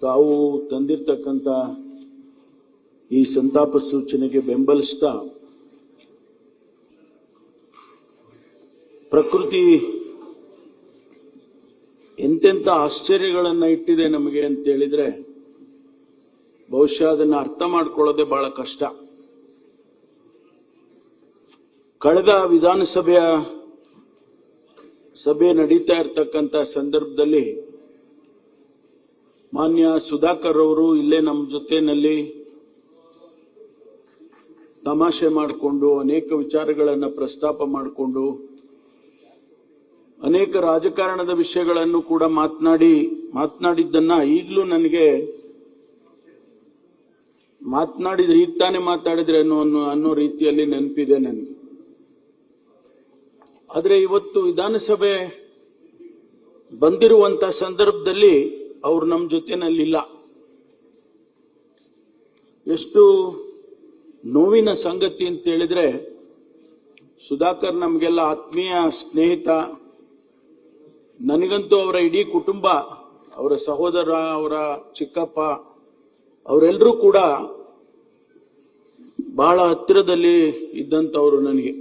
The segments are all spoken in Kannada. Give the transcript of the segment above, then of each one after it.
ತಾವು ತಂದಿರ್ತಕ್ಕಂಥ ಈ ಸಂತಾಪ ಸೂಚನೆಗೆ ಬೆಂಬಲಿಸ್ತಾ ಪ್ರಕೃತಿ ಎಂತೆಂಥ ಆಶ್ಚರ್ಯಗಳನ್ನು ಇಟ್ಟಿದೆ ನಮಗೆ ಅಂತ ಹೇಳಿದ್ರೆ ಬಹುಶಃ ಅದನ್ನು ಅರ್ಥ ಮಾಡ್ಕೊಳ್ಳೋದೇ ಬಹಳ ಕಷ್ಟ. ಕಳೆದ ವಿಧಾನಸಭೆಯ ಸಭೆ ನಡೀತಾ ಇರತಕ್ಕಂಥ ಸಂದರ್ಭದಲ್ಲಿ ಮಾನ್ಯ ಸುಧಾಕರ್ ಅವರು ಇಲ್ಲೇ ನಮ್ಮ ಜೊತೆನಲ್ಲಿ ತಮಾಷೆ ಮಾಡಿಕೊಂಡು ಅನೇಕ ವಿಚಾರಗಳನ್ನು ಪ್ರಸ್ತಾಪ ಮಾಡಿಕೊಂಡು ಅನೇಕ ರಾಜಕಾರಣದ ವಿಷಯಗಳನ್ನು ಕೂಡ ಮಾತನಾಡಿದ್ದನ್ನ ಈಗಲೂ ನನಗೆ ಮಾತನಾಡಿದ್ರೆ ಈಗ ತಾನೇ ಮಾತಾಡಿದ್ರೆ ಅನ್ನೋ ರೀತಿಯಲ್ಲಿ ನೆನಪಿದೆ ನನಗೆ. ಆದ್ರೆ ಇವತ್ತು ವಿಧಾನಸಭೆ ಬಂದಿರುವಂತ ಸಂದರ್ಭದಲ್ಲಿ ಅವರು ನಮ್ಮ ಜೊತೆನಲ್ಲಿಲ್ಲ. ಎಷ್ಟು ನೋವಿನ ಸಂಗತಿ ಅಂತ ಹೇಳಿದ್ರೆ, ಸುಧಾಕರ್ ನಮಗೆಲ್ಲ ಆತ್ಮೀಯ ಸ್ನೇಹಿತ. ನನಗಂತೂ ಅವರ ಇಡೀ ಕುಟುಂಬ, ಅವರ ಸಹೋದರ, ಅವರ ಚಿಕ್ಕಪ್ಪ, ಅವರೆಲ್ಲರೂ ಕೂಡ ಬಹಳ ಹತ್ತಿರದಲ್ಲಿ ಇದ್ದಂಥವ್ರು ನನಗೆ.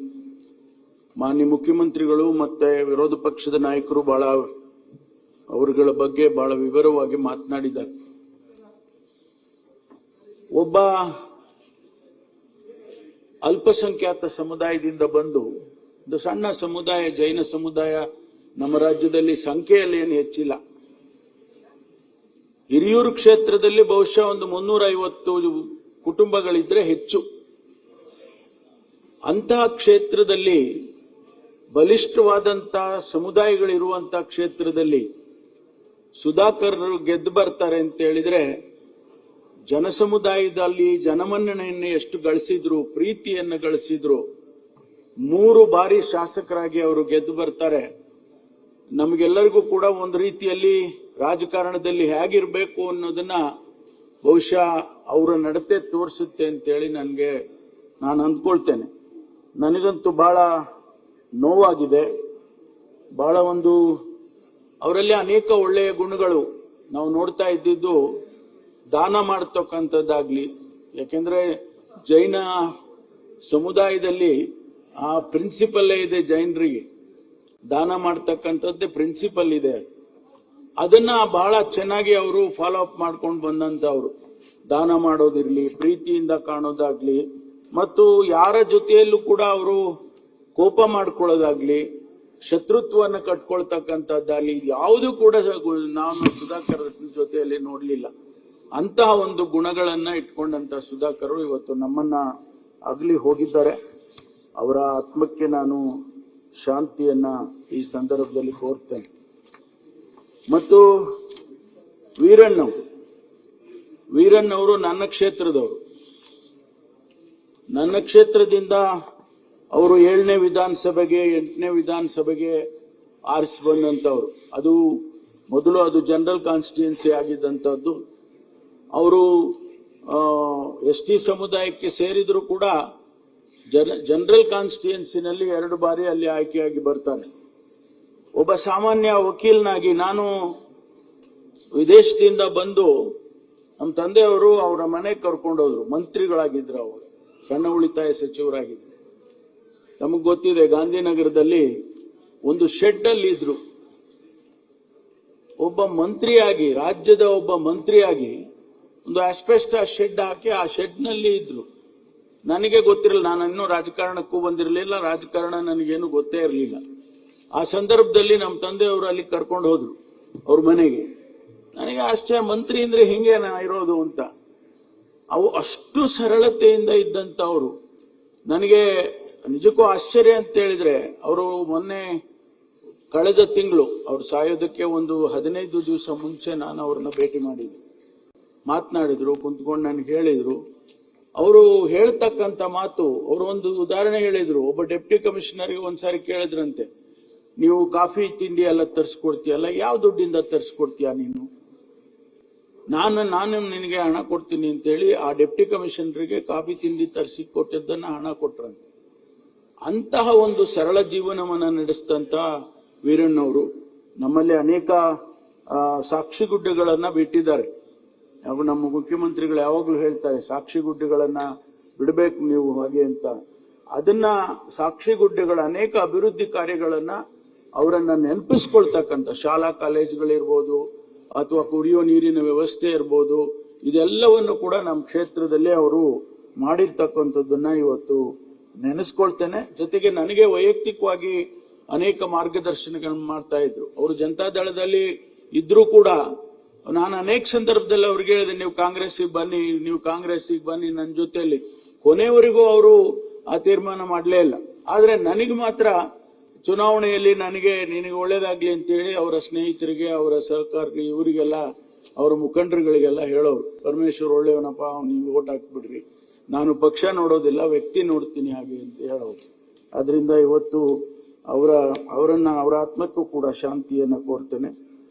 ಮಾನ್ಯ ಮುಖ್ಯಮಂತ್ರಿಗಳು ಮತ್ತೆ ವಿರೋಧ ಪಕ್ಷದ ನಾಯಕರು ಬಹಳ ಅವರುಗಳ ಬಗ್ಗೆ ಬಹಳ ವಿವರವಾಗಿ ಮಾತನಾಡಿದ್ದಾರೆ. ಒಬ್ಬ ಅಲ್ಪಸಂಖ್ಯಾತ ಸಮುದಾಯದಿಂದ ಬಂದು ಒಂದು ಸಣ್ಣ ಸಮುದಾಯ, ಜೈನ ಸಮುದಾಯ ನಮ್ಮ ರಾಜ್ಯದಲ್ಲಿ ಸಂಖ್ಯೆಯಲ್ಲಿ ಏನು ಹೆಚ್ಚಿಲ್ಲ. ಹಿರಿಯೂರು ಕ್ಷೇತ್ರದಲ್ಲಿ ಬಹುಶಃ ಒಂದು 350 ಕುಟುಂಬಗಳಿದ್ರೆ ಹೆಚ್ಚು. ಅಂತಹ ಕ್ಷೇತ್ರದಲ್ಲಿ ಬಲಿಷ್ಠವಾದಂತಹ ಸಮುದಾಯಗಳಿರುವಂತಹ ಕ್ಷೇತ್ರದಲ್ಲಿ ಸುಧಾಕರ್ ಗೆದ್ದು ಬರ್ತಾರೆ ಅಂತ ಹೇಳಿದ್ರೆ, ಜನಸಮುದಾಯದಲ್ಲಿ ಜನಮನ್ನಣೆಯನ್ನು ಎಷ್ಟು ಗಳಿಸಿದ್ರು, ಪ್ರೀತಿಯನ್ನು ಗಳಿಸಿದ್ರು. 3 ಬಾರಿ ಶಾಸಕರಾಗಿ ಅವರು ಗೆದ್ದು ಬರ್ತಾರೆ. ನಮಗೆಲ್ಲರಿಗೂ ಕೂಡ ಒಂದು ರೀತಿಯಲ್ಲಿ ರಾಜಕಾರಣದಲ್ಲಿ ಹೇಗಿರ್ಬೇಕು ಅನ್ನೋದನ್ನ ಬಹುಶಃ ಅವರ ನಡತೆ ತೋರಿಸುತ್ತೆ ಅಂತೇಳಿ ನಾನು ಅಂದ್ಕೊಳ್ತೇನೆ. ನನಗಂತೂ ಬಹಳ ನೋವಾಗಿದೆ. ಬಹಳ ಅವರಲ್ಲಿ ಅನೇಕ ಒಳ್ಳೆಯ ಗುಣಗಳು ನಾವು ನೋಡ್ತಾ ಇದ್ದಿದ್ದು. ದಾನ ಮಾಡತಕ್ಕಂಥದ್ದಾಗ್ಲಿ, ಯಾಕೆಂದ್ರೆ ಜೈನ ಸಮುದಾಯದಲ್ಲಿ ಆ ಪ್ರಿನ್ಸಿಪಲ್ಲೇ ಇದೆ. ಜೈನರಿಗೆ ದಾನ ಮಾಡ್ತಕ್ಕಂಥದ್ದೇ ಪ್ರಿನ್ಸಿಪಲ್ ಇದೆ. ಅದನ್ನ ಬಹಳ ಚೆನ್ನಾಗಿ ಅವರು ಫಾಲೋ ಅಪ್ ಮಾಡ್ಕೊಂಡು ಬಂದಂತವ್ರು. ದಾನ ಮಾಡೋದಿರ್ಲಿ, ಪ್ರೀತಿಯಿಂದ ಕಾಣೋದಾಗ್ಲಿ, ಮತ್ತು ಯಾರ ಜೊತೆಯಲ್ಲೂ ಕೂಡ ಅವರು ಕೋಪ ಮಾಡ್ಕೊಳ್ಳೋದಾಗ್ಲಿ, ಶತ್ರುತ್ವವನ್ನು ಕಟ್ಕೊಳ್ತಕ್ಕಂಥದ್ದಾಗ್ಲಿ, ಯಾವುದು ಕೂಡ ನಾವು ಸುಧಾಕರ್ ಜೊತೆಯಲ್ಲಿ ನೋಡ್ಲಿಲ್ಲ. ಅಂತಹ ಒಂದು ಗುಣಗಳನ್ನ ಇಟ್ಕೊಂಡಂತ ಸುಧಾಕರ್ ಇವತ್ತು ನಮ್ಮನ್ನ ಅಗಲಿ ಹೋಗಿದ್ದಾರೆ. ಅವರ ಆತ್ಮಕ್ಕೆ ನಾನು ಶಾಂತಿಯನ್ನ ಈ ಸಂದರ್ಭದಲ್ಲಿ ಕೋರ್ತೇನೆ. ಮತ್ತು ವೀರಣ್ಣವರು ನನ್ನ ಕ್ಷೇತ್ರದವರು. ನನ್ನ ಕ್ಷೇತ್ರದಿಂದ ಅವರು 7ನೇ ವಿಧಾನಸಭೆಗೆ 8ನೇ ವಿಧಾನಸಭೆಗೆ ಆರಿಸಿ ಬಂದಂತವ್ರು. ಮೊದಲು ಅದು ಜನರಲ್ ಕಾನ್ಸ್ಟಿಟ್ಯೂನ್ಸಿ ಆಗಿದ್ದಂಥದ್ದು. ಅವರು ST ಸಮುದಾಯಕ್ಕೆ ಸೇರಿದ್ರು ಕೂಡ ಜನರಲ್ ಕಾನ್ಸ್ಟಿಟ್ಯೂನ್ಸಿನಲ್ಲಿ 2 ಬಾರಿ ಅಲ್ಲಿ ಆಯ್ಕೆಯಾಗಿ ಬರ್ತಾರೆ. ಒಬ್ಬ ಸಾಮಾನ್ಯ ವಕೀಲನಾಗಿ ನಾನು ವಿದೇಶದಿಂದ ಬಂದು ನಮ್ಮ ತಂದೆಯವರು ಅವರ ಮನೆಗೆ ಕರ್ಕೊಂಡೋದ್ರು. ಮಂತ್ರಿಗಳಾಗಿದ್ರು, ಅವರು ಸಣ್ಣ ಉಳಿತಾಯ ಸಚಿವರಾಗಿದ್ರು. ತಮಗ್ ಗೊತ್ತಿದೆ, ಗಾಂಧಿನಗರದಲ್ಲಿ ಒಂದು ಶೆಡ್ ಅಲ್ಲಿ ಇದ್ರು. ಒಬ್ಬ ಮಂತ್ರಿಯಾಗಿ, ರಾಜ್ಯದ ಒಬ್ಬ ಮಂತ್ರಿಯಾಗಿ ಒಂದು ಆಸ್ಬೆಸ್ಟಾಸ್ ಶೆಡ್ ಹಾಕಿ ಆ ಶೆಡ್ ನಲ್ಲಿ ಇದ್ರು. ನನಗೆ ಗೊತ್ತಿರಲಿಲ್ಲ, ನಾನು ಇನ್ನೂ ರಾಜಕಾರಣಕ್ಕೂ ಬಂದಿರಲಿಲ್ಲ, ರಾಜಕಾರಣ ನನಗೇನು ಗೊತ್ತೇ ಇರಲಿಲ್ಲ. ಆ ಸಂದರ್ಭದಲ್ಲಿ ನಮ್ಮ ತಂದೆಯವರು ಅಲ್ಲಿ ಕರ್ಕೊಂಡು ಹೋದ್ರು ಅವ್ರ ಮನೆಗೆ. ನನಗೆ ಆಶ್ಚರ್ಯ, ಮಂತ್ರಿ ಅಂದ್ರೆ ಹಿಂಗೆ ಇರೋದು ಅಂತ. ಅವು ಅಷ್ಟು ಸರಳತೆಯಿಂದ ಇದ್ದಂತವ್ರು. ನನಗೆ ನಿಜಕ್ಕೂ ಆಶ್ಚರ್ಯ ಅಂತ ಹೇಳಿದ್ರೆ, ಅವರು ಕಳೆದ ತಿಂಗಳು ಅವ್ರು ಸಾಯೋದಕ್ಕೆ ಒಂದು 15 ದಿವಸ ಮುಂಚೆ ನಾನು ಅವ್ರನ್ನ ಭೇಟಿ ಮಾಡಿದ್ದೆ. ಮಾತನಾಡಿದ್ರು, ಕುಂತ್ಕೊಂಡು ನನಗೆ ಹೇಳಿದ್ರು. ಅವರು ಹೇಳ್ತಕ್ಕಂಥ ಮಾತು, ಅವರು ಒಂದು ಉದಾಹರಣೆ ಹೇಳಿದ್ರು. ಒಬ್ಬ ಡೆಪ್ಟಿ ಕಮಿಷನರ್ಗೆ ಒಂದ್ಸಾರಿ ಕೇಳಿದ್ರಂತೆ, ನೀವು ಕಾಫಿ ತಿಂಡಿ ಎಲ್ಲ ತರಿಸ್ಕೊಡ್ತೀಯಲ್ಲ, ಯಾವ ದುಡ್ಡಿಂದ ತರಿಸ್ಕೊಡ್ತೀಯ ನೀನು? ನಾನು ನಿನಗೆ ಹಣ ಕೊಡ್ತೀನಿ ಅಂತೇಳಿ ಆ ಡೆಪ್ಟಿ ಕಮಿಷನರ್ಗೆ ಕಾಫಿ ತಿಂಡಿ ತರಿಸಿ ಕೊಟ್ಟಿದ್ದನ್ನ ಹಣ ಕೊಟ್ರಂತೆ. ಅಂತಹ ಒಂದು ಸರಳ ಜೀವನವನ್ನ ನಡೆಸಿದಂತ ವೀರಣ್ಣವರು ನಮ್ಮಲ್ಲಿ ಅನೇಕ ಸಾಕ್ಷಿಗುಡ್ಡೆಗಳನ್ನ ಬಿಟ್ಟಿದ್ದಾರೆ. ಹಾಗೂ ನಮ್ಮ ಮುಖ್ಯಮಂತ್ರಿಗಳು ಯಾವಾಗಲೂ ಹೇಳ್ತಾರೆ ಸಾಕ್ಷಿಗುಡ್ಡೆಗಳನ್ನ ಬಿಡಬೇಕು ನೀವು ಹಾಗೆ ಅಂತ. ಅದನ್ನ ಸಾಕ್ಷಿಗುಡ್ಡೆಗಳ ಅನೇಕ ಅಭಿವೃದ್ಧಿ ಕಾರ್ಯಗಳನ್ನ ಅವರನ್ನ ನೆನಪಿಸ್ಕೊಳ್ತಕ್ಕಂಥ ಶಾಲಾ ಕಾಲೇಜುಗಳಿರ್ಬೋದು ಅಥವಾ ಕುಡಿಯೋ ನೀರಿನ ವ್ಯವಸ್ಥೆ ಇರ್ಬೋದು, ಇದೆಲ್ಲವನ್ನು ಕೂಡ ನಮ್ಮ ಕ್ಷೇತ್ರದಲ್ಲಿ ಅವರು ಮಾಡಿರ್ತಕ್ಕಂಥದ್ದನ್ನ ಇವತ್ತು ನೆನೆಸ್ಕೊಳ್ತೇನೆ. ಜೊತೆಗೆ ನನಗೆ ವೈಯಕ್ತಿಕವಾಗಿ ಅನೇಕ ಮಾರ್ಗದರ್ಶನಗಳನ್ನು ಮಾಡ್ತಾ ಇದ್ರು. ಅವರು ಜನತಾದಳದಲ್ಲಿ ಇದ್ರೂ ಕೂಡ ನಾನು ಅನೇಕ ಸಂದರ್ಭದಲ್ಲಿ ಅವ್ರಿಗೆ ಹೇಳಿದೆ, ನೀವು ಕಾಂಗ್ರೆಸ್ಸಿಗೆ ಬನ್ನಿ ನನ್ನ ಜೊತೆಯಲ್ಲಿ. ಕೊನೆಯವರೆಗೂ ಅವರು ಆ ತೀರ್ಮಾನ ಮಾಡಲೇ ಇಲ್ಲ. ಆದ್ರೆ ನನಗೆ ಮಾತ್ರ ಚುನಾವಣೆಯಲ್ಲಿ ನಿನಗೆ ಒಳ್ಳೇದಾಗ್ಲಿ ಅಂತೇಳಿ ಅವರ ಸ್ನೇಹಿತರಿಗೆ, ಅವರ ಸಹಕಾರಿಗೆ, ಇವರಿಗೆಲ್ಲ, ಅವರ ಮುಖಂಡರುಗಳಿಗೆಲ್ಲ ಹೇಳೋರು, ಪರಮೇಶ್ವರ್ ಒಳ್ಳೆಯವನಪ್ಪ, ನೀವು ಓಟ್ ಹಾಕ್ಬಿಡ್ರಿ, ನಾನು ಪಕ್ಷ ನೋಡೋದಿಲ್ಲ, ವ್ಯಕ್ತಿ ನೋಡ್ತೀನಿ ಹಾಗೆ ಅಂತ ಹೇಳೋರು. ಆದ್ರಿಂದ ಇವತ್ತು ಅವರ ಆತ್ಮಕ್ಕೂ ಕೂಡ ಶಾಂತಿಯನ್ನ ಕೋರ್ತೇನೆ.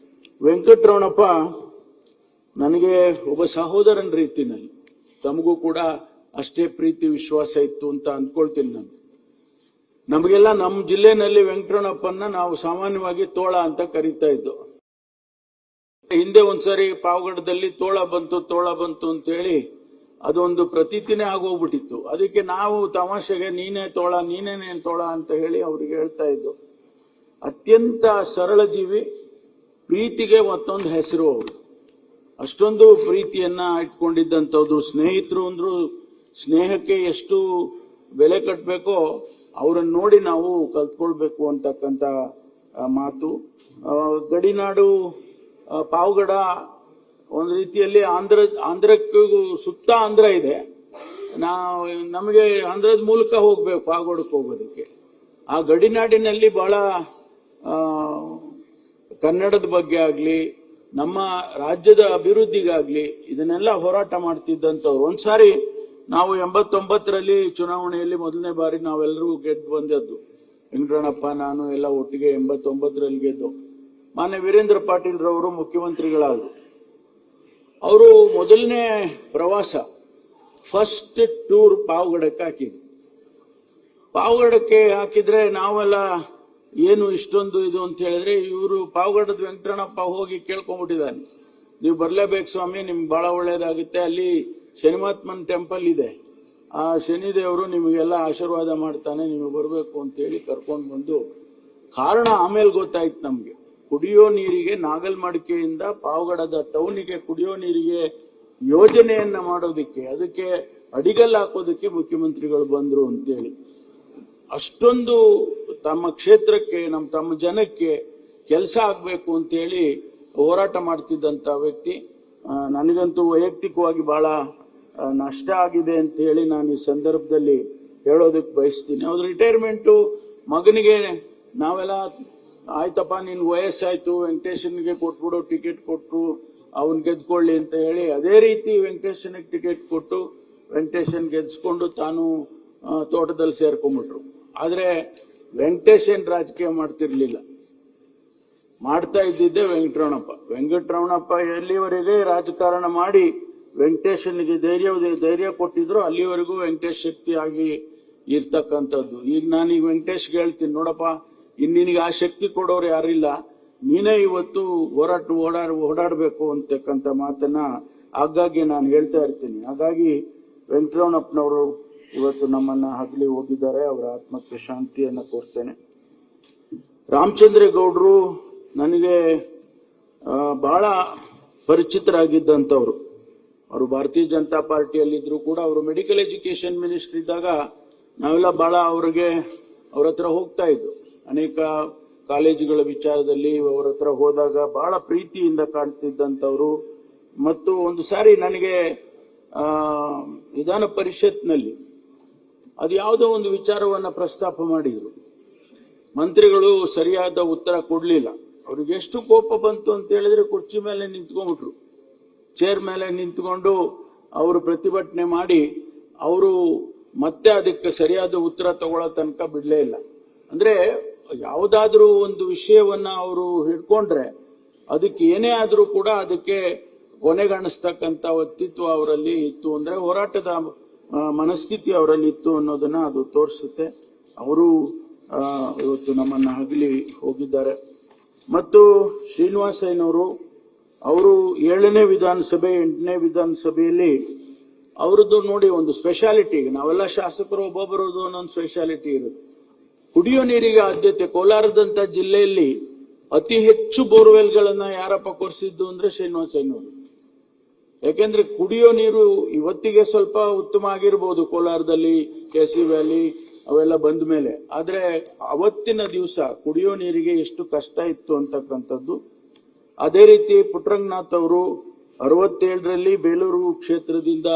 ವೆಂಕಟರಮಣಪ್ಪ ನನಗೆ ಒಬ್ಬ ಸಹೋದರನ ರೀತಿನಲ್ಲಿ, ತಮಗೂ ಕೂಡ ಅಷ್ಟೇ ಪ್ರೀತಿ ವಿಶ್ವಾಸ ಇತ್ತು ಅಂತ ಅನ್ಕೊಳ್ತೀನಿ ನಾನು. ನಮಗೆಲ್ಲ ನಮ್ಮ ಜಿಲ್ಲೆನಲ್ಲಿ ವೆಂಕಟರಮಣಪ್ಪನ್ನ ನಾವು ಸಾಮಾನ್ಯವಾಗಿ ತೋಳ ಅಂತ ಕರೀತಾ ಇದ್ದು. ಹಿಂದೆ ಒಂದ್ಸರಿ ಪಾವಗಡದಲ್ಲಿ ತೋಳ ಬಂತು ಅಂತ ಹೇಳಿ ಅದೊಂದು ಪ್ರತೀತಿನೇ ಆಗೋಗ್ಬಿಟ್ಟಿತ್ತು. ಅದಕ್ಕೆ ನಾವು ತಮಾಷೆಗೆ ನೀನೇನೇ ತೋಳ ಅಂತ ಹೇಳಿ ಅವ್ರಿಗೆ ಹೇಳ್ತಾ ಇದ್ದು. ಅತ್ಯಂತ ಸರಳ ಜೀವಿ, ಪ್ರೀತಿಗೆ ಮತ್ತೊಂದು ಹೆಸರು. ಅವರು ಅಷ್ಟೊಂದು ಪ್ರೀತಿಯನ್ನ ಇಟ್ಕೊಂಡಿದ್ದಂಥದ್ದು. ಸ್ನೇಹಿತರು ಅಂದ್ರು ಸ್ನೇಹಕ್ಕೆ ಎಷ್ಟು ಬೆಲೆ ಕಟ್ಟಬೇಕೋ ಅವರನ್ನು ನೋಡಿ ನಾವು ಕಲ್ತ್ಕೊಳ್ಬೇಕು ಅಂತಕ್ಕಂಥ ಮಾತು. ಗಡಿನಾಡು ಪಾವಗಡ ಒಂದು ರೀತಿಯಲ್ಲಿ ಆಂಧ್ರಕ್ಕೂ ಸುತ್ತ ಆಂಧ್ರ ಇದೆ. ನಮಗೆ ಆಂಧ್ರದ ಮೂಲಕ ಹೋಗ್ಬೇಕು ಪಾವಗಡಕ್ಕೆ ಹೋಗೋದಕ್ಕೆ. ಆ ಗಡಿನಾಡಿನಲ್ಲಿ ಬಹಳ ಕನ್ನಡದ ಬಗ್ಗೆ ಆಗ್ಲಿ, ನಮ್ಮ ರಾಜ್ಯದ ಅಭಿವೃದ್ಧಿಗಾಗ್ಲಿ ಇದನ್ನೆಲ್ಲ ಹೋರಾಟ ಮಾಡ್ತಿದ್ದಂಥವ್ರು. ಒಂದ್ಸಾರಿ ನಾವು 89ರಲ್ಲಿ ಚುನಾವಣೆಯಲ್ಲಿ ಮೊದಲನೇ ಬಾರಿ ನಾವೆಲ್ಲರೂ ಗೆದ್ದು ಬಂದದ್ದು. ವೆಂಕಟರಮಣಪ್ಪ, ನಾನು ಎಲ್ಲ ಒಟ್ಟಿಗೆ 89ರಲ್ಲಿ ಗೆದ್ದು. ಮಾನ್ಯ ವೀರೇಂದ್ರ ಪಾಟೀಲ್ ರವರು ಮುಖ್ಯಮಂತ್ರಿಗಳಾದರು. ಅವರು ಮೊದಲನೇ ಪ್ರವಾಸ, ಫಸ್ಟ್ ಟೂರ್ ಪಾವಗಡಕ್ಕೆ ಹಾಕಿದ್ರು. ಪಾವಗಡಕ್ಕೆ ಹಾಕಿದ್ರೆ ನಾವೆಲ್ಲ ಏನು ಇಷ್ಟೊಂದು ಇದು ಅಂತ ಹೇಳಿದ್ರೆ, ಇವರು ಪಾವಗಡದ ವೆಂಕಟರಮಣಪ್ಪ ಹೋಗಿ ಕೇಳ್ಕೊಂಡ್ಬಿಟ್ಟಿದ್ದಾನೆ, ನೀವು ಬರ್ಲೇಬೇಕು ಸ್ವಾಮಿ, ನಿಮ್ಗೆ ಬಹಳ ಒಳ್ಳೇದಾಗುತ್ತೆ, ಅಲ್ಲಿ ಶನಿಮಾತ್ಮನ್ ಟೆಂಪಲ್ ಇದೆ, ಆ ಶನಿದೇವರು ನಿಮಗೆಲ್ಲ ಆಶೀರ್ವಾದ ಮಾಡ್ತಾನೆ, ನೀವು ಬರಬೇಕು ಅಂತೇಳಿ ಕರ್ಕೊಂಡು ಬಂದು. ಕಾರಣ ಆಮೇಲೆ ಗೊತ್ತಾಯ್ತು ನಮ್ಗೆ, ಕುಡಿಯೋ ನೀರಿಗೆ ನಾಗಲ್ಮಡಿಕೆಯಿಂದ ಪಾವಗಡದ ಟೌನಿಗೆ ಕುಡಿಯೋ ನೀರಿಗೆ ಯೋಜನೆಯನ್ನ ಮಾಡೋದಿಕ್ಕೆ, ಅದಕ್ಕೆ ಅಡಿಗಲ್ಲು ಹಾಕೋದಕ್ಕೆ ಮುಖ್ಯಮಂತ್ರಿಗಳು ಬಂದ್ರು ಅಂತೇಳಿ. ಅಷ್ಟೊಂದು ತಮ್ಮ ಕ್ಷೇತ್ರಕ್ಕೆ, ತಮ್ಮ ಜನಕ್ಕೆ ಕೆಲಸ ಆಗ್ಬೇಕು ಅಂತೇಳಿ ಹೋರಾಟ ಮಾಡ್ತಿದ್ದಂತ ವ್ಯಕ್ತಿ. ನನಗಂತೂ ವೈಯಕ್ತಿಕವಾಗಿ ಬಹಳ ನಷ್ಟ ಆಗಿದೆ ಅಂತ ಹೇಳಿ ನಾನು ಈ ಸಂದರ್ಭದಲ್ಲಿ ಹೇಳೋದಕ್ಕೆ ಬಯಸ್ತೀನಿ. ಅವ್ರ ರಿಟೈರ್ಮೆಂಟು ಮಗನಿಗೆ ನಾವೆಲ್ಲ ಆಯ್ತಪ್ಪ ನಿನ್ ವಯಸ್ಸಾಯ್ತು, ವೆಂಕಟೇಶನ್ಗೆ ಕೊಟ್ಬಿಡು, ಟಿಕೆಟ್ ಕೊಟ್ಟು ಅವನ್ ಗೆದ್ಕೊಳ್ಳಿ ಅಂತ ಹೇಳಿ ಅದೇ ರೀತಿ ವೆಂಕಟೇಶನ್ಗೆ ಟಿಕೆಟ್ ಕೊಟ್ಟು ವೆಂಕಟೇಶನ್ ಗೆದ್ಸ್ಕೊಂಡು ತಾನು ತೋಟದಲ್ಲಿ ಸೇರ್ಕೊಂಡ್ಬಿಟ್ರು. ಆದ್ರೆ ವೆಂಕಟೇಶನ್ ರಾಜಕೀಯ ಮಾಡ್ತಿರ್ಲಿಲ್ಲ, ಮಾಡ್ತಾ ಇದ್ದಿದ್ದೆ ವೆಂಕಟರಮಣಪ್ಪ ಎಲ್ಲಿವರೆಗೆ ರಾಜಕಾರಣ ಮಾಡಿ ವೆಂಕಟೇಶನ್ಗೆ ಧೈರ್ಯ ಕೊಟ್ಟಿದ್ರು ಅಲ್ಲಿವರೆಗೂ ವೆಂಕಟೇಶ್ ಶಕ್ತಿ ಆಗಿ ಇರ್ತಕ್ಕಂಥದ್ದು. ಈಗ ನಾನೀಗ ವೆಂಕಟೇಶ್ಗೆ ಹೇಳ್ತೀನಿ, ನೋಡಪ್ಪ, ನಿನಗೆ ಆ ಶಕ್ತಿ ಕೊಡೋರು ಯಾರಿಲ್ಲ, ನೀನೇ ಇವತ್ತು ಓಡಾಡಬೇಕು ಅಂತಕ್ಕಂಥ ಮಾತನ್ನ ಆಗಾಗ್ಗೆ ನಾನು ಹೇಳ್ತಾ ಇರ್ತೀನಿ. ಹಾಗಾಗಿ ವೆಂಕಟರಮಣಪ್ಪನವರು ಇವತ್ತು ನಮ್ಮನ್ನ ಹಗಲಿ ಹೋಗಿದ್ದಾರೆ, ಅವರ ಆತ್ಮಕ್ಕೆ ಶಾಂತಿಯನ್ನ ಕೋರ್ತೇನೆ. ರಾಮಚಂದ್ರೇಗೌಡರು ನನಗೆ ಬಹಳ ಪರಿಚಿತರಾಗಿದ್ದಂಥವ್ರು. ಅವರು ಭಾರತೀಯ ಜನತಾ ಪಾರ್ಟಿಯಲ್ಲಿದ್ರು ಕೂಡ ಅವರು ಮೆಡಿಕಲ್ ಎಜುಕೇಶನ್ ಮಿನಿಸ್ಟರ್ ಇದ್ದಾಗ ನಾವೆಲ್ಲ ಬಹಳ ಅವ್ರ ಹತ್ರ ಹೋಗ್ತಾ ಇದ್ದು. ಅನೇಕ ಕಾಲೇಜುಗಳ ವಿಚಾರದಲ್ಲಿ ಅವರ ಹತ್ರ ಹೋದಾಗ ಬಹಳ ಪ್ರೀತಿಯಿಂದ ಕಾಣ್ತಿದ್ದಂಥವ್ರು. ಮತ್ತು ಒಂದು ಸಾರಿ ನನಗೆ ವಿಧಾನ ಪರಿಷತ್ನಲ್ಲಿ ಅದು ಯಾವುದೋ ಒಂದು ವಿಚಾರವನ್ನ ಪ್ರಸ್ತಾಪ ಮಾಡಿದ್ರು. ಮಂತ್ರಿಗಳು ಸರಿಯಾದ ಉತ್ತರ ಕೊಡ್ಲಿಲ್ಲ. ಅವ್ರಿಗೆ ಎಷ್ಟು ಕೋಪ ಬಂತು ಅಂತ ಹೇಳಿದ್ರೆ ಕುರ್ಚಿ ಮೇಲೆ ನಿಂತ್ಕೊಂಡ್ಬಿಟ್ರು, ಚೇರ್ ಮೇಲೆ ನಿಂತ್ಕೊಂಡು ಅವರು ಪ್ರತಿಭಟನೆ ಮಾಡಿ ಅವರು ಮತ್ತೆ ಅದಕ್ಕೆ ಸರಿಯಾದ ಉತ್ತರ ತಗೊಳ್ಳೋ ತನಕ ಬಿಡ್ಲೇ ಇಲ್ಲ. ಅಂದ್ರೆ ಯಾವುದಾದ್ರೂ ಒಂದು ವಿಷಯವನ್ನ ಅವರು ಹಿಡ್ಕೊಂಡ್ರೆ ಅದಕ್ಕೆ ಏನೇ ಆದ್ರೂ ಕೂಡ ಅದಕ್ಕೆ ಕೊನೆಗಾಣಿಸ್ತಕ್ಕಂಥ ವ್ಯಕ್ತಿತ್ವ ಅವರಲ್ಲಿ ಇತ್ತು, ಅಂದ್ರೆ ಹೋರಾಟದ ಮನಸ್ಥಿತಿ ಅವರಲ್ಲಿ ಇತ್ತು ಅನ್ನೋದನ್ನ ಅದು ತೋರಿಸುತ್ತೆ. ಅವರು ಇವತ್ತು ನಮ್ಮನ್ನ ಹಗಲಿ ಹೋಗಿದ್ದಾರೆ. ಮತ್ತು ಶ್ರೀನಿವಾಸಯ್ಯನವರು ಅವರು 7ನೇ ವಿಧಾನಸಭೆ 8ನೇ ವಿಧಾನಸಭೆಯಲ್ಲಿ ಅವರದ್ದು ನೋಡಿ ಒಂದು ಸ್ಪೆಷಾಲಿಟಿ. ನಾವೆಲ್ಲ ಶಾಸಕರು ಒಬ್ಬೊಬ್ಬರದ್ದು ಒಂದೊಂದು ಸ್ಪೆಷಾಲಿಟಿ ಇರುತ್ತೆ. ಕುಡಿಯೋ ನೀರಿಗೆ ಆದ್ಯತೆ. ಕೋಲಾರದಂತ ಜಿಲ್ಲೆಯಲ್ಲಿ ಅತಿ ಹೆಚ್ಚು ಬೋರ್ವೆಲ್ಗಳನ್ನ ಯಾರಪ್ಪ ಕೊರೆಸಿದ್ದು ಅಂದ್ರೆ ಶ್ರೀನಿವಾಸಯ್ಯನವರು. ಯಾಕೆಂದ್ರೆ ಕುಡಿಯೋ ನೀರು ಇವತ್ತಿಗೆ ಸ್ವಲ್ಪ ಉತ್ತಮ ಆಗಿರ್ಬೋದು ಕೋಲಾರದಲ್ಲಿ, ಕೆಸಿ ವ್ಯಾಲಿ ಅವೆಲ್ಲ ಬಂದ ಮೇಲೆ. ಆದ್ರೆ ಅವತ್ತಿನ ದಿವಸ ಕುಡಿಯೋ ನೀರಿಗೆ ಎಷ್ಟು ಕಷ್ಟ ಇತ್ತು ಅಂತಕ್ಕಂಥದ್ದು. ಅದೇ ರೀತಿ ಪುಟ್ಟರಂಗನಾಥ್ ಅವರು 67ರಲ್ಲಿ ಬೇಲೂರು ಕ್ಷೇತ್ರದಿಂದ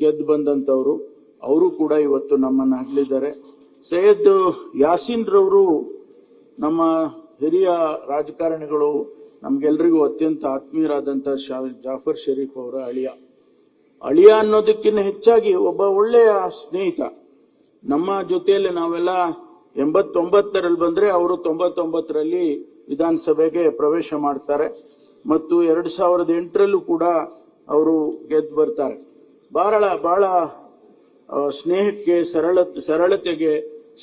ಗೆದ್ದು ಬಂದಂತವರು. ಅವರು ಕೂಡ ಇವತ್ತು ನಮ್ಮನ್ನ ಅಗಲಿದ್ದಾರೆ. ಸೈಯದ್ ಯಾಸೀನ್ ರವರು ನಮ್ಮ ಹಿರಿಯ ರಾಜಕಾರಣಿಗಳು, ನಮ್ಗೆಲ್ರಿಗೂ ಅತ್ಯಂತ ಆತ್ಮೀಯರಾದಂತ ಜಾಫರ್ ಶರೀಫ್ ಅವರ ಅಳಿಯ ಅನ್ನೋದಕ್ಕಿಂತ ಹೆಚ್ಚಾಗಿ ಒಬ್ಬ ಒಳ್ಳೆಯ ಸ್ನೇಹಿತ. ನಮ್ಮ ಜೊತೆಯಲ್ಲಿ ನಾವೆಲ್ಲ 89ರಲ್ಲಿ ಬಂದ್ರೆ ಅವರು 99ರಲ್ಲಿ ವಿಧಾನಸಭೆಗೆ ಪ್ರವೇಶ ಮಾಡ್ತಾರೆ ಮತ್ತು 2008ರಲ್ಲೂ ಕೂಡ ಅವರು ಗೆದ್ದು ಬರ್ತಾರೆ. ಬಹಳ ಸ್ನೇಹಕ್ಕೆ, ಸರಳತೆಗೆ,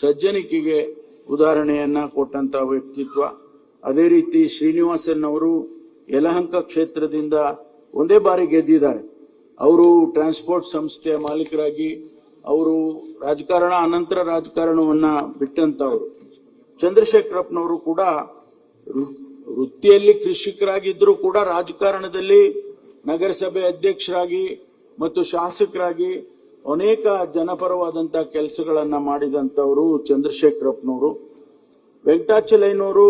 ಸಜ್ಜನಿಕೆಗೆ ಉದಾಹರಣೆಯನ್ನ ಕೊಟ್ಟಂತ ವ್ಯಕ್ತಿತ್ವ. ಅದೇ ರೀತಿ ಶ್ರೀನಿವಾಸನ್ ಅವರು ಯಲಹಂಕ ಕ್ಷೇತ್ರದಿಂದ ಒಂದೇ ಬಾರಿ ಗೆದ್ದಿದ್ದಾರೆ. ಅವರು ಟ್ರಾನ್ಸ್ಪೋರ್ಟ್ ಸಂಸ್ಥೆಯ ಮಾಲೀಕರಾಗಿ ಅವರು ರಾಜಕಾರಣ, ಅನಂತರ ರಾಜಕಾರಣವನ್ನ ಬಿಟ್ಟಂತವರು. ಚಂದ್ರಶೇಖರಪ್ಪನವರು ಕೂಡ ವೃತ್ತಿಯಲ್ಲಿ ಕೃಷಿಕರಾಗಿದ್ರು ಕೂಡ ರಾಜಕಾರಣದಲ್ಲಿ ನಗರಸಭೆ ಅಧ್ಯಕ್ಷರಾಗಿ ಮತ್ತು ಶಾಸಕರಾಗಿ ಅನೇಕ ಜನಪರವಾದಂತಹ ಕೆಲಸಗಳನ್ನ ಮಾಡಿದಂತವರು ಚಂದ್ರಶೇಖರಪ್ಪನವರು. ವೆಂಕಟಾಚಲಯ್ಯನವರು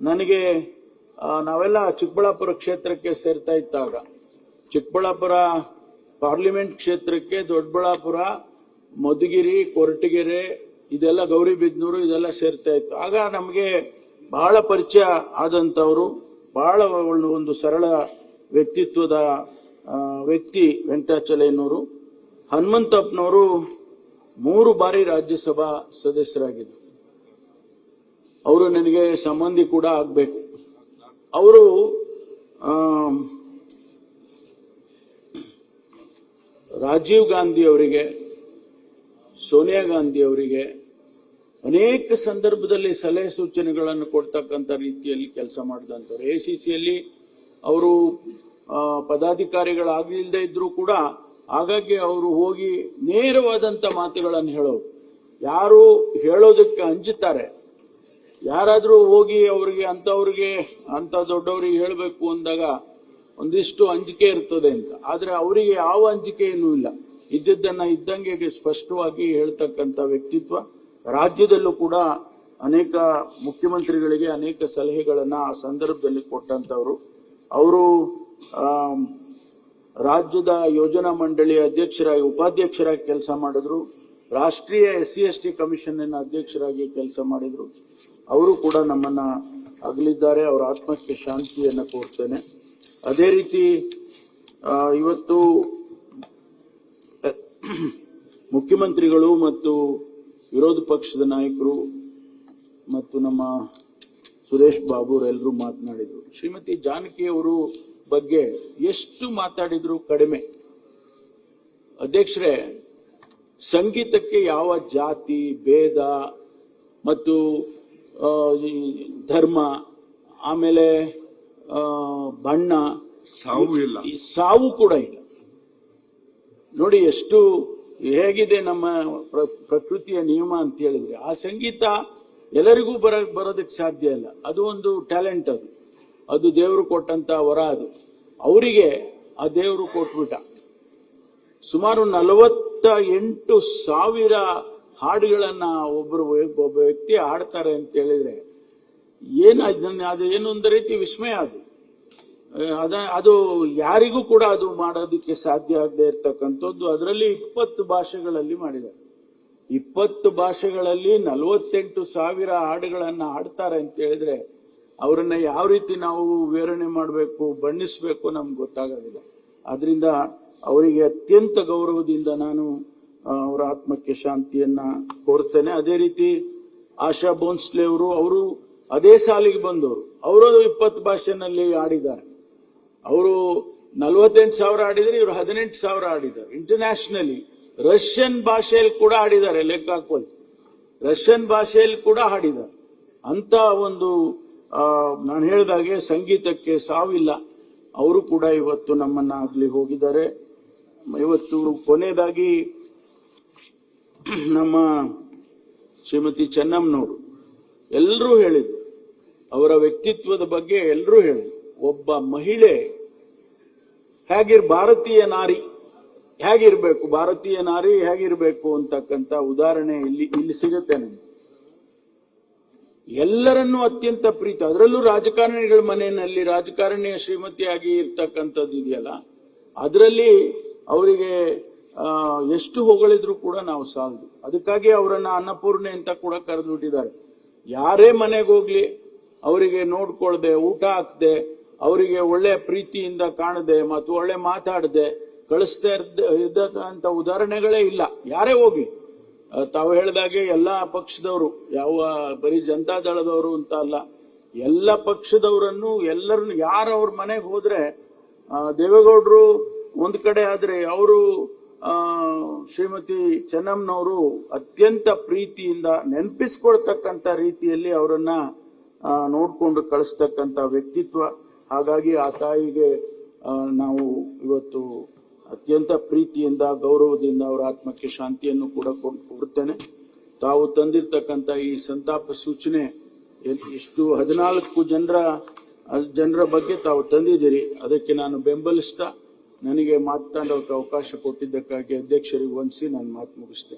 ನನಗೆ ನಾವೆಲ್ಲ ಚಿಕ್ಕಬಳ್ಳಾಪುರ ಕ್ಷೇತ್ರಕ್ಕೆ ಸೇರ್ತಾ ಇದ್ದಾಗ, ಚಿಕ್ಕಬಳ್ಳಾಪುರ ಪಾರ್ಲಿಮೆಂಟ್ ಕ್ಷೇತ್ರಕ್ಕೆ ದೊಡ್ಡಬಳ್ಳಾಪುರ, ಮಧುಗಿರಿ, ಕೊರಟಗೆರೆ, ಇದೆಲ್ಲ ಗೌರಿಬಿದನೂರು ಇದೆಲ್ಲ ಸೇರ್ತಾ ಇತ್ತು. ಆಗ ನಮಗೆ ಬಹಳ ಪರಿಚಯ ಆದಂತವರು, ಬಹಳ ಒಂದು ಸರಳ ವ್ಯಕ್ತಿತ್ವದ ವ್ಯಕ್ತಿ ವೆಂಕಟಾಚಲಯ್ಯನವರು. ಹನುಮಂತಪ್ಪನವರು 3 ಬಾರಿ ರಾಜ್ಯಸಭಾ ಸದಸ್ಯರಾಗಿದ್ದರು. ಅವರು ನನಗೆ ಸಂಬಂಧಿ ಕೂಡ ಆಗ್ಬೇಕು. ಅವರು ರಾಜೀವ್ ಗಾಂಧಿ ಅವರಿಗೆ, ಸೋನಿಯಾ ಗಾಂಧಿ ಅವರಿಗೆ ಅನೇಕ ಸಂದರ್ಭದಲ್ಲಿ ಸಲಹೆ ಸೂಚನೆಗಳನ್ನು ಕೊಡ್ತಕ್ಕಂಥ ರೀತಿಯಲ್ಲಿ ಕೆಲಸ ಮಾಡಿದಂಥವ್ರು. ಎಸಿಸಿಯಲ್ಲಿ ಅವರು ಪದಾಧಿಕಾರಿಗಳಾಗಲಿಲ್ಲದೆ ಇದ್ರೂ ಕೂಡ ಹಾಗಾಗಿ ಅವರು ಹೋಗಿ ನೇರವಾದಂತ ಮಾತುಗಳನ್ನು ಹೇಳೋರು. ಯಾರು ಹೇಳೋದಕ್ಕೆ ಅಂಜುತ್ತಾರೆ, ಯಾರಾದ್ರೂ ಹೋಗಿ ಅವ್ರಿಗೆ ಅಂತ ದೊಡ್ಡವರಿಗೆ ಹೇಳಬೇಕು ಅಂದಾಗ ಒಂದಿಷ್ಟು ಅಂಜಿಕೆ ಇರ್ತದೆ ಅಂತ. ಆದ್ರೆ ಅವರಿಗೆ ಯಾವ ಅಂಜಿಕೆಯೂ ಇಲ್ಲ, ಇದ್ದದ್ದನ್ನ ಇದ್ದಂಗೆ ಸ್ಪಷ್ಟವಾಗಿ ಹೇಳ್ತಕ್ಕಂಥ ವ್ಯಕ್ತಿತ್ವ. ರಾಜ್ಯದಲ್ಲೂ ಕೂಡ ಅನೇಕ ಮುಖ್ಯಮಂತ್ರಿಗಳಿಗೆ ಅನೇಕ ಸಲಹೆಗಳನ್ನ ಆ ಸಂದರ್ಭದಲ್ಲಿ ಕೊಟ್ಟಂತವ್ರು. ಅವರು ರಾಜ್ಯದ ಯೋಜನಾ ಮಂಡಳಿಯ ಅಧ್ಯಕ್ಷರಾಗಿ, ಉಪಾಧ್ಯಕ್ಷರಾಗಿ ಕೆಲಸ ಮಾಡಿದ್ರು. ರಾಷ್ಟ್ರೀಯ SC/ST ಕಮಿಷನ್ ಅಧ್ಯಕ್ಷರಾಗಿ ಕೆಲಸ ಮಾಡಿದ್ರು. ಅವರು ಕೂಡ ನಮ್ಮನ್ನ ಅಗಲಿದ್ದಾರೆ. ಅವರ ಆತ್ಮಕ್ಕೆ ಶಾಂತಿಯನ್ನ ಕೋರ್ತೇನೆ. ಅದೇ ರೀತಿ ಇವತ್ತು ಮುಖ್ಯಮಂತ್ರಿಗಳು ಮತ್ತು ವಿರೋಧ ಪಕ್ಷದ ನಾಯಕರು ಮತ್ತು ನಮ್ಮ ಸುರೇಶ್ ಬಾಬುರೆಲ್ಲರೂ ಮಾತನಾಡಿದ್ರು. ಶ್ರೀಮತಿ ಜಾನಕಿ ಅವರು ಬಗ್ಗೆ ಎಷ್ಟು ಮಾತಾಡಿದ್ರು ಕಡಿಮೆ. ಅಧ್ಯಕ್ಷರೇ, ಸಂಗೀತಕ್ಕೆ ಯಾವ ಜಾತಿ, ಭೇದ ಮತ್ತು ಧರ್ಮ, ಆಮೇಲೆ ಬಣ್ಣ, ಸಾವು ಕೂಡ ಇಲ್ಲ. ನೋಡಿ ಎಷ್ಟು ಹೇಗಿದೆ ನಮ್ಮ ಪ್ರಕೃತಿಯ ನಿಯಮ ಅಂತ ಹೇಳಿದ್ರೆ, ಆ ಸಂಗೀತ ಎಲ್ಲರಿಗೂ ಬರೋದಕ್ಕೆ ಸಾಧ್ಯ ಇಲ್ಲ. ಅದು ಒಂದು ಟ್ಯಾಲೆಂಟ್, ಅದು ದೇವರು ಕೊಟ್ಟಂತ ವರ. ಅದು ಅವರಿಗೆ ಆ ದೇವರು ಕೊಟ್ಬಿಟ್ಟ. ಸುಮಾರು 48,000 ಹಾಡುಗಳನ್ನ ಒಬ್ಬ ವ್ಯಕ್ತಿ ಹಾಡ್ತಾರೆ ಅಂತ ಹೇಳಿದ್ರೆ ಅದು ಏನು ಒಂದು ರೀತಿ ವಿಸ್ಮಯ. ಅದು ಯಾರಿಗೂ ಕೂಡ ಅದು ಮಾಡೋದಕ್ಕೆ ಸಾಧ್ಯ ಆಗದೆ ಇರ್ತಕ್ಕಂಥದ್ದು. ಅದರಲ್ಲಿ 20 ಭಾಷೆಗಳಲ್ಲಿ ಮಾಡಿದ್ದಾರೆ. 20 ಭಾಷೆಗಳಲ್ಲಿ 48,000 ಹಾಡುಗಳನ್ನ ಹಾಡ್ತಾರೆ ಅಂತ ಹೇಳಿದ್ರೆ ಅವರನ್ನ ಯಾವ ರೀತಿ ನಾವು ವಿವರಣೆ ಮಾಡಬೇಕು, ಬಣ್ಣಿಸಬೇಕು ನಮ್ಗೆ ಗೊತ್ತಾಗೋದಿಲ್ಲ. ಆದ್ರಿಂದ ಅವರಿಗೆ ಅತ್ಯಂತ ಗೌರವದಿಂದ ನಾನು ಅವರ ಆತ್ಮಕ್ಕೆ ಶಾಂತಿಯನ್ನ ಕೋರ್ತೇನೆ. ಅದೇ ರೀತಿ ಆಶಾ ಭೋನ್ಸ್ಲೆ ಅವರು ಅದೇ ಸಾಲಿಗೆ ಬಂದವರು. ಅವರು 20 ಭಾಷೆನಲ್ಲಿ ಆಡಿದ್ದಾರೆ. ಅವರು 48,000 ಆಡಿದರೆ, ಇವರು 18,000 ಆಡಿದ್ದಾರೆ. ಇಂಟರ್ನ್ಯಾಷನಲಿ ರಷ್ಯನ್ ಭಾಷೆಯಲ್ಲಿ ಕೂಡ ಆಡಿದ್ದಾರೆ, ಲೆಕ್ಕ ಹಾಕೊಳ್ಳಿ. ರಷ್ಯನ್ ಭಾಷೆಯಲ್ಲಿ ಕೂಡ ಹಾಡಿದ್ದಾರೆ. ಅಂತ ಒಂದು ನಾನು ಹೇಳಿದಾಗೆ ಸಂಗೀತಕ್ಕೆ ಸಾವಿಲ್ಲ. ಅವರು ಕೂಡ ಇವತ್ತು ನಮ್ಮನ್ನ ಆಗ್ಲಿ ಹೋಗಿದ್ದಾರೆ. ಇವತ್ತು ಕೊನೆಯದಾಗಿ ನಮ್ಮ ಶ್ರೀಮತಿ ಚೆನ್ನಮ್ಮನವರು ಎಲ್ಲರೂ ಹೇಳಿದ್ರು, ಅವರ ವ್ಯಕ್ತಿತ್ವದ ಬಗ್ಗೆ ಎಲ್ಲರೂ ಹೇಳಿದ್ರು. ಒಬ್ಬ ಮಹಿಳೆ ಭಾರತೀಯ ನಾರಿ ಹೇಗಿರ್ಬೇಕು, ಭಾರತೀಯ ನಾರಿ ಹೇಗಿರ್ಬೇಕು ಅಂತಕ್ಕಂಥ ಉದಾಹರಣೆ ಇಲ್ಲಿ ಸಿಗುತ್ತೆ ನಮ್ಗೆ. ಎಲ್ಲರನ್ನೂ ಅತ್ಯಂತ ಪ್ರೀತಿ, ಅದರಲ್ಲೂ ರಾಜಕಾರಣಿಗಳ ಮನೆಯಲ್ಲಿ ರಾಜಕಾರಣಿಯ ಶ್ರೀಮತಿಯಾಗಿ ಇರ್ತಕ್ಕಂಥದ್ದು ಇದೆಯಲ್ಲ, ಅದರಲ್ಲಿ ಅವರಿಗೆ ಎಷ್ಟು ಹೊಗಳಿದ್ರು ಕೂಡ ನಾವು ಸಾಲದು. ಅದಕ್ಕಾಗಿ ಅವರನ್ನ ಅನ್ನಪೂರ್ಣೆ ಅಂತ ಕೂಡ ಕರೆದು ಬಿಟ್ಟಿದ್ದಾರೆ. ಯಾರೇ ಮನೆಗೆ ಹೋಗ್ಲಿ ಅವರಿಗೆ ನೋಡ್ಕೊಳ್ದೆ, ಊಟ ಹಾಕ್ದೆ, ಅವರಿಗೆ ಒಳ್ಳೆ ಪ್ರೀತಿಯಿಂದ ಕಾಣದೆ ಮತ್ತು ಒಳ್ಳೆ ಮಾತಾಡದೆ ಕಳಿಸ್ತಾ ಇರ್ತಕ್ಕಂಥ ಉದಾಹರಣೆಗಳೇ ಇಲ್ಲ. ಯಾರೇ ಹೋಗ್ಲಿ, ತಾವು ಹೇಳಿದಾಗೆ ಎಲ್ಲಾ ಪಕ್ಷದವರು, ಯಾವ ಬರೀ ಜನತಾ ದಳದವರು ಅಂತ ಅಲ್ಲ, ಎಲ್ಲ ಪಕ್ಷದವರನ್ನು ಎಲ್ಲರನ್ನು ಯಾರು ಅವ್ರ ಮನೆಗೆ ಹೋದ್ರೆ, ದೇವೇಗೌಡರು ಒಂದ್ ಕಡೆ ಆದ್ರೆ ಅವರು ಶ್ರೀಮತಿ ಚೆನ್ನಮ್ಮನವರು ಅತ್ಯಂತ ಪ್ರೀತಿಯಿಂದ ನೆನಪಿಸ್ಕೊಳ್ತಕ್ಕಂಥ ರೀತಿಯಲ್ಲಿ ಅವರನ್ನ ನೋಡ್ಕೊಂಡು ಕಳಿಸ್ತಕ್ಕಂಥ ವ್ಯಕ್ತಿತ್ವ. ಹಾಗಾಗಿ ಆ ತಾಯಿಗೆ ನಾವು ಇವತ್ತು ಅತ್ಯಂತ ಪ್ರೀತಿಯಿಂದ ಗೌರವದಿಂದ ಅವರ ಆತ್ಮಕ್ಕೆ ಶಾಂತಿಯನ್ನು ಕೂಡ ಕೊಡುತ್ತೇನೆ. ತಾವು ತಂದಿರ್ತಕ್ಕಂಥ ಈ ಸಂತಾಪ ಸೂಚನೆ ಇಷ್ಟು 14 ಜನರ ಬಗ್ಗೆ ತಾವು ತಂದಿದ್ದೀರಿ, ಅದಕ್ಕೆ ನಾನು ಬೆಂಬಲಿಸ್ತಾ ನನಗೆ ಮಾತನಾಡೋಕೆ ಅವಕಾಶ ಕೊಟ್ಟಿದ್ದಕ್ಕಾಗಿ ಅಧ್ಯಕ್ಷರಿಗೆ ವಂದಿಸಿ ನಾನು ಮಾತು ಮುಗಿಸ್ತೇನೆ.